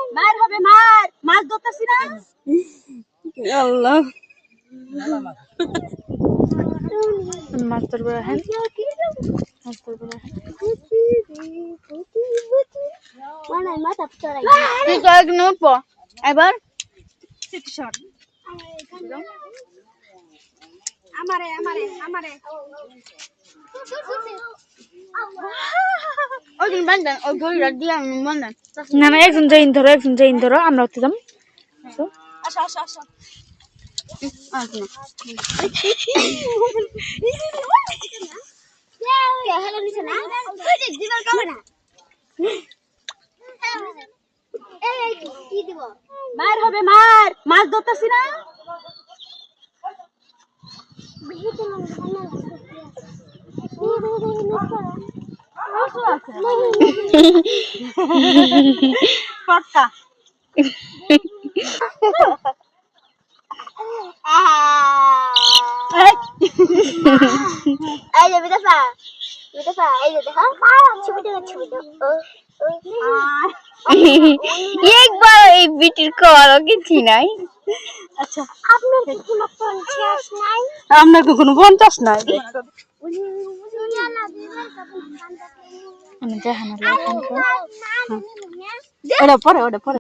মার হবে মার, মাছ ধরতেছি না। আল্লাহ মাছ ধরবে হ্যাঁ মাছ ধরবে মানে মাথা চড়াই তুই কয়েকদিন উঠবো এবার আমারে আমারে আমারে ওই দিন বান্ধেন ওই গরিরা দিয়ে আমি বান্ধেন না না একজন জৈন ধরো আমরা উঠতে যাম আসো আসো আসো হেলো নিচে না দিবার কবে না এই কি দিব মার হবে মার, মাছ ধরতেছি না। পটকা এই যে বিদেশা এই যে দেখো ছবি দাও एक बार এই বিটির কল কিছু নাই আচ্ছা আপনার কোনো পঞ্চাশ নাই আমরা কোনো 50 নাই আমি জাহানা লাগন ওটা পরে